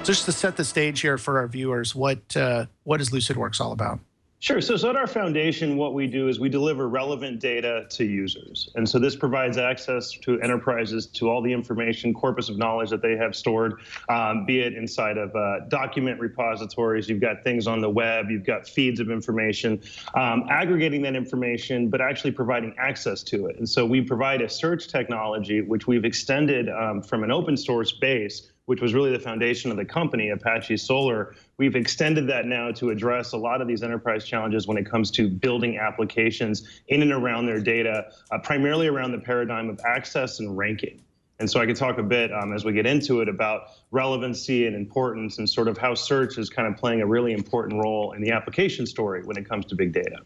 So just to set the stage here for our viewers, what is Lucidworks all about? Sure. So at our foundation, what we do is we deliver relevant data to users. And so this provides access to enterprises to all the information, corpus of knowledge that they have stored, be it inside of document repositories. You've got things on the web. You've got feeds of information, aggregating that information, but actually providing access to it. And so we provide a search technology, which we've extended from an open source base, which was really the foundation of the company, Apache Solar. We've extended that now to address a lot of these enterprise challenges when it comes to building applications in and around their data, primarily around the paradigm of access and ranking. And so I can talk a bit as we get into it about relevancy and importance and sort of how search is kind of playing a really important role in the application story when it comes to big data.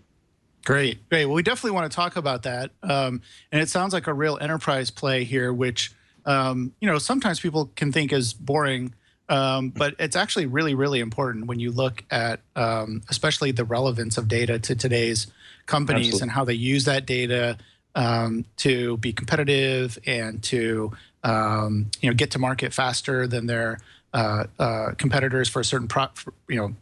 Great. Well, we definitely want to talk about that. And it sounds like a real enterprise play here, which sometimes people can think is boring, but it's actually really, really important when you look at especially the relevance of data to today's companies. Absolutely. And how they use that data to be competitive and to get to market faster than their competitors for a certain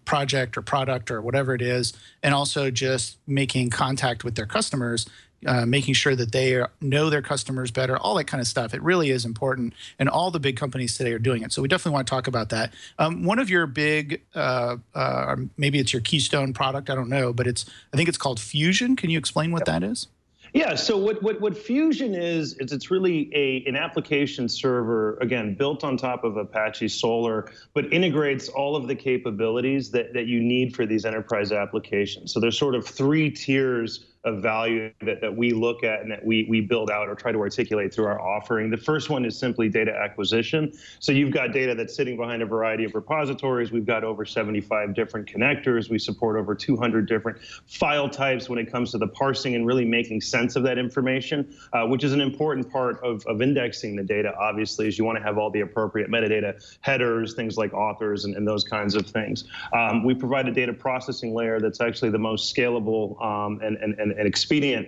project or product or whatever it is, and also just making contact with their customers. Making sure that they know their customers better, all that kind of stuff. It really is important, and all the big companies today are doing it. So we definitely want to talk about that. One of your big, maybe it's your keystone product, I don't know, but I think it's called Fusion. Can you explain what that is? Yeah, so what Fusion is it's really an application server, again, built on top of Apache Solar, but integrates all of the capabilities that you need for these enterprise applications. So there's sort of 3 tiers of value that we look at and that we build out or try to articulate through our offering. The first one is simply data acquisition. So you've got data that's sitting behind a variety of repositories. We've got over 75 different connectors. We support over 200 different file types when it comes to the parsing and really making sense of that information, which is an important part of indexing the data, obviously, is you want to have all the appropriate metadata headers, things like authors and those kinds of things. We provide a data processing layer that's actually the most scalable and expedient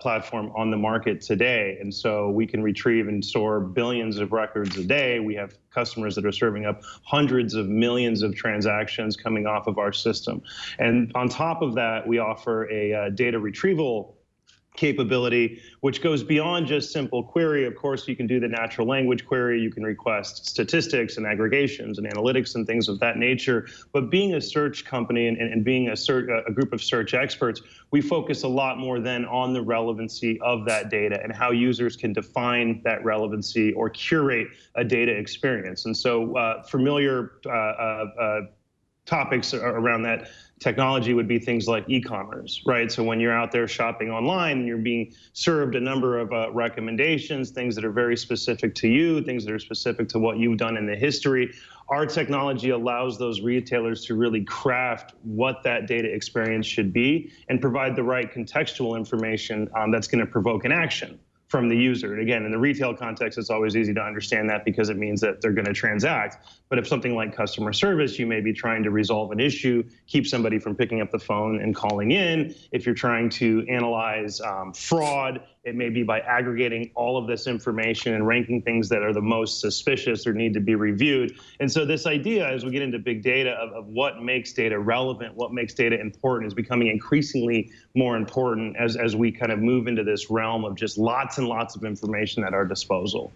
platform on the market today. And so we can retrieve and store billions of records a day. We have customers that are serving up hundreds of millions of transactions coming off of our system. And on top of that, we offer a data retrieval capability, which goes beyond just simple query. Of course, you can do the natural language query. You can request statistics and aggregations and analytics and things of that nature. But being a search company and being a group of search experts, we focus a lot more then on the relevancy of that data and how users can define that relevancy or curate a data experience. And so familiar topics around that technology would be things like e-commerce, right? So when you're out there shopping online and you're being served a number of recommendations, things that are very specific to you, things that are specific to what you've done in the history, our technology allows those retailers to really craft what that data experience should be and provide the right contextual information that's going to provoke an action from the user. And again, in the retail context, it's always easy to understand that because it means that they're going to transact. But if something like customer service, you may be trying to resolve an issue, keep somebody from picking up the phone and calling in. If you're trying to analyze fraud, it may be by aggregating all of this information and ranking things that are the most suspicious or need to be reviewed. And so this idea, as we get into big data, of what makes data relevant, what makes data important, is becoming increasingly more important as we kind of move into this realm of just lots and lots of information at our disposal.